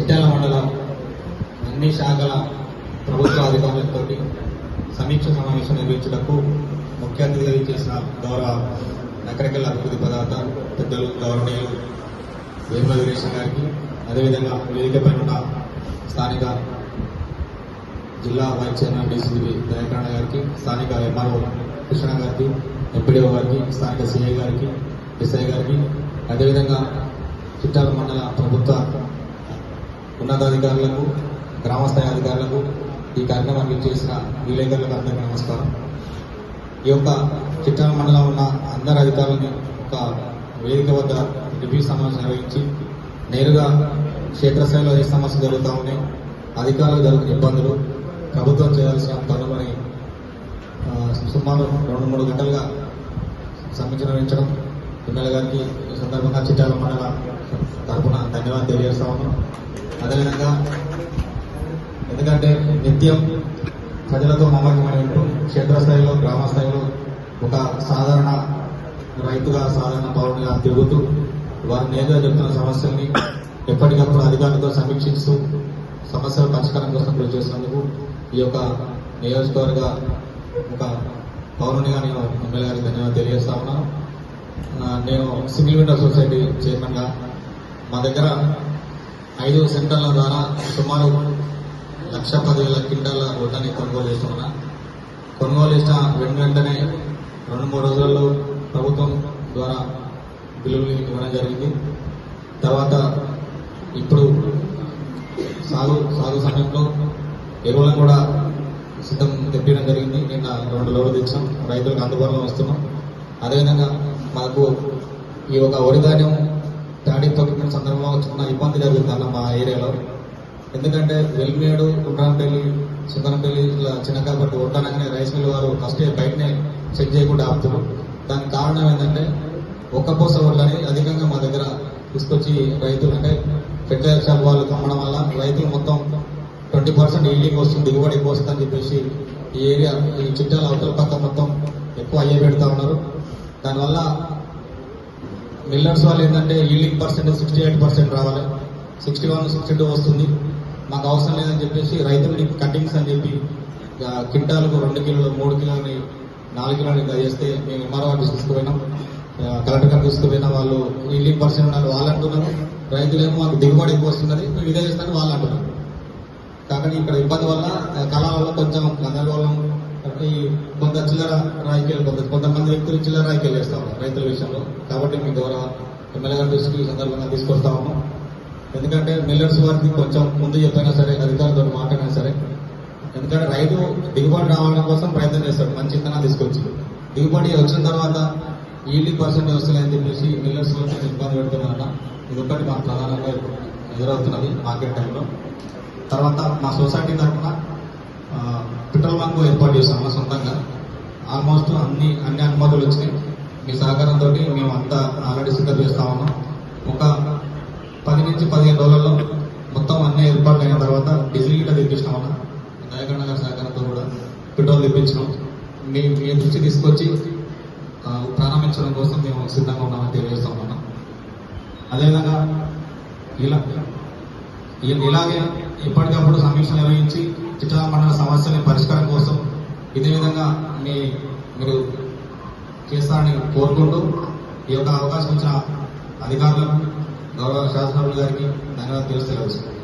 చిట్యాల మండల అన్ని శాఖల ప్రభుత్వ అధికారులతో సమీక్ష సమావేశం నిర్వహించడానికి ముఖ్య అతిథిగా చేసిన గౌరవ నకరికల్ అభివృద్ధి పదార్థ పెద్దలు గౌరవనీయులు వేమ వీరేశం గారికి, అదేవిధంగా వేదికపై ఉన్న స్థానిక జిల్లా వైస్ చైర్మన్ డీసీపీ దయాకరణ గారికి, స్థానిక ఎంఆర్ఓ కృష్ణ గారికి, ఎంపీడీఓ గారికి, స్థానిక సిఐ గారికి, ఎస్ఐ గారికి, అదేవిధంగా చిట్యాల మండల ప్రభుత్వ ఉన్నతాధికారులకు, గ్రామస్థాయి అధికారులకు, ఈ కార్యక్రమాన్ని చేసిన విలేకరులకు అందరికీ నమస్కారం. ఈ యొక్క చిట్యాల మండలం ఉన్న అందరి అధికారులని ఒక వేదిక వద్ద రివ్యూ సమావేశం నిర్వహించి నేరుగా క్షేత్రస్థాయిలో ఏ సమస్యలు జరుగుతూ ఉన్నాయి, అధికారులకు జరుగుతున్న ఇబ్బందులు, ప్రభుత్వం చేయాల్సిన పనులని సుమారు 2-3 గంటలుగా సమీక్ష నిర్వహించడం ఎమ్మెల్యే గారికి ఈ సందర్భంగా చిట్యాల మండల తరఫున ధన్యవాదాలు తెలియజేస్తా ఉన్నాం. అదేవిధంగా ఎందుకంటే నిత్యం ప్రజలతో మమేకమై ఉంటూ క్షేత్రస్థాయిలో, గ్రామ స్థాయిలో ఒక సాధారణ రైతుగా, సాధారణ పౌరునిగా తిరుగుతూ వారు నేరుగా చెప్తున్న సమస్యల్ని ఎప్పటికప్పుడు అధికారులతో సమీక్షిస్తూ సమస్యల పరిష్కారం కోసం కృషి చేసినందుకు ఈ యొక్క నియోజకవర్గ ఒక పౌరునిగా నేను ఎమ్మెల్యే గారికి ధన్యవాదాలు తెలియజేస్తా ఉన్నాను. నేను సింగిల్ విండో సొసైటీ చైర్మన్గా మా దగ్గర 5 సెంటర్ల ద్వారా సుమారు 1,10,000 క్వింటాల వడ్లని కొనుగోలు చేస్తున్నా. కొనుగోలు చేసిన వెంటనే 2-3 రోజుల్లో ప్రభుత్వం ద్వారా బిల్లులు ఇవ్వడం జరిగింది. తర్వాత ఇప్పుడు సాగు సమయంలో ఎరువులను కూడా సిద్ధం తెప్పించడం జరిగింది. నిన్న 2 లోడ్లు తెచ్చాం, రైతులకు అందుబాటులో వస్తున్నాం. అదేవిధంగా మాకు ఈ ఒక వరి ధాన్యం ప్యాడీ తొలగించిన సందర్భంలో చిన్న ఇబ్బంది జరుగుతుందన్న మా ఏరియాలో. ఎందుకంటే వెల్మేడు, కుట్రాంపల్లి, సుందరంపల్లి ఇలా చిన్నకాపట్టి వడ్డనగానే రైస్ మిల్ వారు ఫస్ట్ బయటనే చెక్ చేయకుండా ఆపుతున్నారు. దానికి కారణం ఏంటంటే ఒక్క పూస వడ్లని అధికంగా మా దగ్గర తీసుకొచ్చి రైతులు అంటే ఫెర్టిలైజర్ షాప్ వాళ్ళు అమ్మడం వల్ల రైతులు మొత్తం 20% ఈల్డింగ్ వస్తుంది, దిగుబడి ఎక్కువ వస్తుంది అని చెప్పేసి ఈ ఏరియా, ఈ చిట్యాల అవతల పక్క మొత్తం ఎక్కువ అయ్యే పెడతా ఉన్నారు. దానివల్ల మిల్లర్స్ వాళ్ళు ఏంటంటే ఈల్డింగ్ పర్సెంట్ 68% రావాలి, 61-62 వస్తుంది, మాకు అవసరం లేదని చెప్పేసి రైతులని కటింగ్స్ అని చెప్పి క్వింటాలకు 2 కిలోలు, 3 కిలోని, 4 కిలోని ఇలా చేస్తే మేము ఎంఆర్ఓ ఆఫీస్ తీసుకుపోయినాం, కలెక్టర్ గారు తీసుకుపోయినా వాళ్ళు ఈల్డింగ్ పర్సెంట్ ఉన్నారు వాళ్ళు అంటున్నారు. రైతులేమో మాకు దిగుబడి ఎక్కువ వస్తున్నది, మేము ఇదే చేస్తారని వాళ్ళు అంటున్నారు. కాబట్టి ఇక్కడ ఇబ్బంది వల్ల కళాలలో కొంచెం గందరగోళం, కొంత చిల్లర రాయికేలు, కొంతమంది వ్యక్తులు చిల్లర రాయికేలు వేస్తా ఉన్నారు రైతుల విషయంలో. కాబట్టి మీ గౌరవ ఎమ్మెల్యే గారి దృష్టికి సందర్భంగా తీసుకొస్తా ఉన్నాం. ఎందుకంటే మిల్లర్స్ వారికి కొంచెం ముందు చెప్పైనా సరే, అధికారులతో మాట్లాడినా సరే, ఎందుకంటే రైతు దిగుబడి రావడం కోసం ప్రయత్నం చేస్తాడు, మంచి విత్తనాలు తీసుకొచ్చి దిగుబడి వచ్చిన తర్వాత ఈల్డింగ్ పర్సెంట్ వస్తలేదని చెప్పేసి మిల్లర్స్ ఇబ్బంది పెడుతున్నారన్న. ఇది ఒకటి మాకు ప్రధానంగా ఎదురవుతున్నది మార్కెట్ టైంలో. తర్వాత మా సొసైటీ తరఫున పెట్రోల్ బంక్ ఏర్పాటు చేస్తాం మా సొంతంగా. ఆల్మోస్ట్ అన్ని అనుమతులు వచ్చినాయి. మీ సహకారంతో మేము అంతా ఆల్రెడీ సిద్ధం చేస్తా ఉన్నాం. ఒక 10-15 రోజుల్లో మొత్తం అన్ని ఏర్పాట్లు అయిన తర్వాత డీజిల్ గిట్ట తెప్పించినామన్నా, దయాకరణ గారి సహకారంతో కూడా పెట్రోల్ తెప్పించినాం. మీ దృష్టి తీసుకొచ్చి ప్రారంభించడం కోసం మేము సిద్ధంగా ఉన్నామని తెలియజేస్తా ఉన్నాం. అదేవిధంగా ఇలాగే ఎప్పటికప్పుడు సమీక్ష నిర్వహించి చిట్యాల మండల సమస్యల పరిష్కారం కోసం ఇదే విధంగా మీరు చేస్తారని కోరుకుంటూ ఈ యొక్క అవకాశం ఇచ్చిన అధికారులకు, గౌరవ శాసనసభ్యులు గారికి ధన్యవాదాలు తెలుస్తున్నాను.